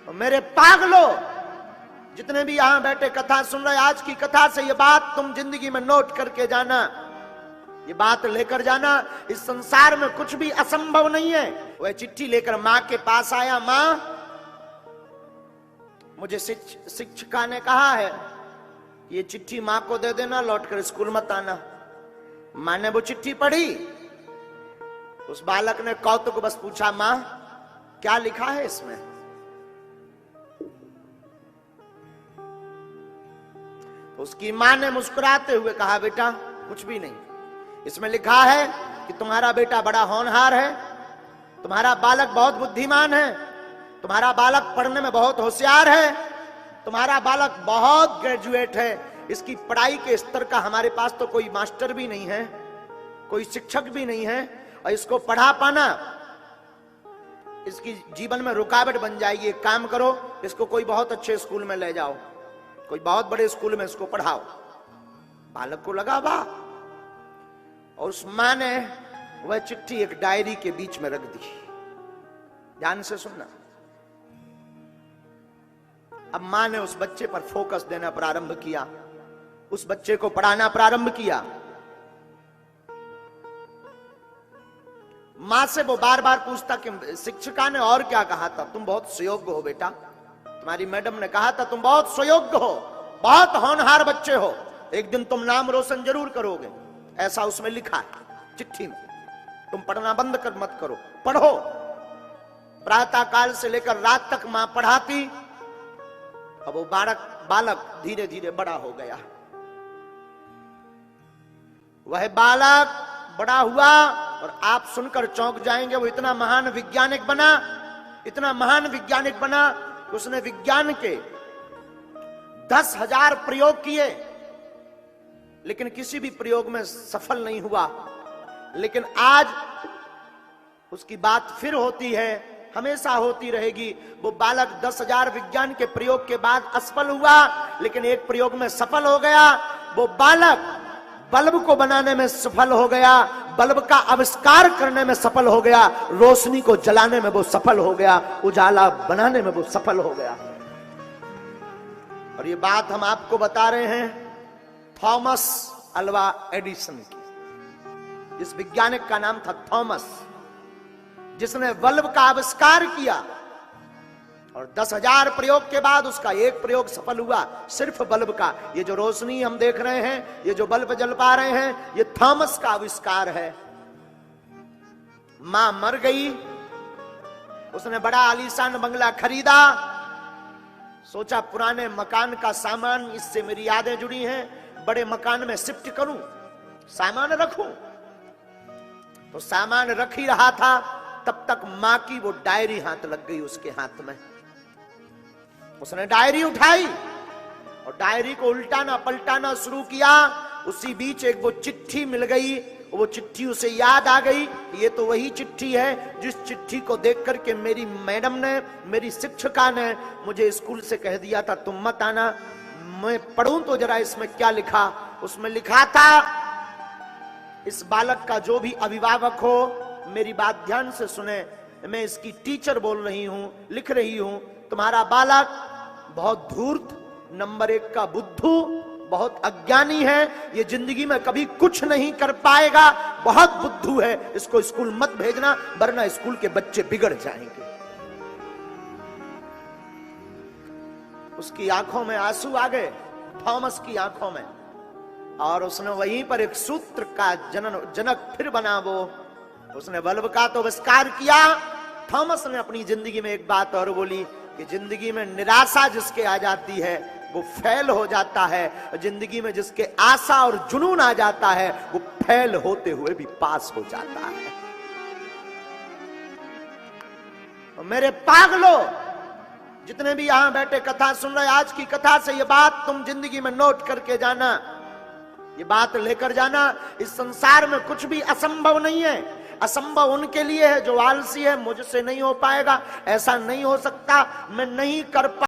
मेरे पागलो, जितने भी यहां बैठे कथा सुन रहे, आज की कथा से ये बात तुम जिंदगी में नोट करके जाना, ये बात लेकर जाना, इस संसार में कुछ भी असंभव नहीं है। वह चिट्ठी लेकर मां के पास आया। मां, मुझे शिक्षिका ने कहा है ये चिट्ठी मां को दे देना, लौटकर स्कूल मत आना। मां ने वो चिट्ठी पढ़ी। उस बालक ने कौतुक बस पूछा, मां क्या लिखा है इसमें? उसकी मां ने मुस्कुराते हुए कहा, बेटा कुछ भी नहीं, इसमें लिखा है कि तुम्हारा बेटा बड़ा होनहार है, तुम्हारा बालक बहुत बुद्धिमान है, तुम्हारा बालक पढ़ने में बहुत होशियार है, तुम्हारा बालक बहुत ग्रेजुएट है। इसकी पढ़ाई के स्तर का हमारे पास तो कोई मास्टर भी नहीं है, कोई शिक्षक भी नहीं है, और इसको पढ़ा पाना इसकी जीवन में रुकावट बन जाएगी। एक काम करो, इसको कोई बहुत अच्छे स्कूल में ले जाओ, कोई बहुत बड़े स्कूल में इसको पढ़ाओ। बालक को लगा वाह, और उस मां ने वह चिट्ठी एक डायरी के बीच में रख दी। ध्यान से सुनना। अब मां ने उस बच्चे पर फोकस देना प्रारंभ किया, उस बच्चे को पढ़ाना प्रारंभ किया। मां से वो बार बार पूछता कि शिक्षिका ने और क्या कहा था? तुम बहुत सुयोग्य हो बेटा, तुम्हारी मैडम ने कहा था तुम बहुत सुयोग्य हो, बहुत होनहार बच्चे हो, एक दिन तुम नाम रोशन जरूर करोगे, ऐसा उसमें लिखा है चिट्ठी में। तुम पढ़ना बंद कर मत करो, पढ़ो। प्रातः काल से लेकर रात तक मां पढ़ाती। अब वो बालक धीरे धीरे बड़ा हो गया। वह बालक बड़ा हुआ और आप सुनकर चौंक जाएंगे, वो इतना महान वैज्ञानिक बना, इतना महान वैज्ञानिक बना, उसने विज्ञान के 10,000 प्रयोग किए, लेकिन किसी भी प्रयोग में सफल नहीं हुआ। लेकिन आज उसकी बात फिर होती है, हमेशा होती रहेगी। वो बालक 10,000 विज्ञान के प्रयोग के बाद असफल हुआ, लेकिन एक प्रयोग में सफल हो गया। वो बालक बल्ब को बनाने में सफल हो गया, बल्ब का आविष्कार करने में सफल हो गया, रोशनी को जलाने में वो सफल हो गया, उजाला बनाने में वो सफल हो गया। और ये बात हम आपको बता रहे हैं थॉमस अल्वा एडिसन की। इस वैज्ञानिक का नाम था थॉमस, जिसने बल्ब का आविष्कार किया, और 10,000 प्रयोग के बाद उसका एक प्रयोग सफल हुआ, सिर्फ बल्ब का। ये जो रोशनी हम देख रहे हैं, ये जो बल्ब जल पा रहे हैं, ये थॉमस का आविष्कार है। मां मर गई, उसने बड़ा आलीशान बंगला खरीदा, सोचा पुराने मकान का सामान, इससे मेरी यादें जुड़ी हैं, बड़े मकान में शिफ्ट करूं, सामान रखूं। तो सामान रख ही रहा था, तब तक मां की वो डायरी हाथ लग गई उसके हाथ में। उसने डायरी उठाई और डायरी को उल्टाना पलटाना शुरू किया। उसी बीच एक वो चिट्ठी मिल गई। वो चिट्ठी उसे याद आ गई, ये तो वही चिट्ठी है जिस चिट्ठी को देख करके मेरी मैडम ने, मेरी शिक्षिका ने मुझे स्कूल से कह दिया था तुम मत आना। मैं पढ़ूं तो जरा इसमें क्या लिखा। उसमें लिखा था, इस बालक का जो भी अभिभावक हो मेरी बात ध्यान से सुने, मैं इसकी टीचर बोल रही हूं, लिख रही हूं, तुम्हारा बालक बहुत धूर्त, नंबर 1 का बुद्धू, बहुत अज्ञानी है, ये जिंदगी में कभी कुछ नहीं कर पाएगा, बहुत बुद्धू है, इसको स्कूल मत भेजना वरना स्कूल के बच्चे बिगड़ जाएंगे। उसकी आंखों में आंसू आ गए, थॉमस की आंखों में, और उसने वहीं पर एक सूत्र का जनक फिर बना। वो उसने बल्ब का तो आविष्कार किया। थॉमस ने अपनी जिंदगी में एक बात और बोली कि जिंदगी में निराशा जिसके आ जाती है वो फेल हो जाता है, जिंदगी में जिसके आशा और जुनून आ जाता है वो फेल होते हुए भी पास हो जाता है। और मेरे पागलो, जितने भी यहां बैठे कथा सुन रहे, आज की कथा से ये बात तुम जिंदगी में नोट करके जाना, ये बात लेकर जाना, इस संसार में कुछ भी असंभव नहीं है। असंभव उनके लिए है जो आलसी है, मुझसे नहीं हो पाएगा, ऐसा नहीं हो सकता, मैं नहीं कर पा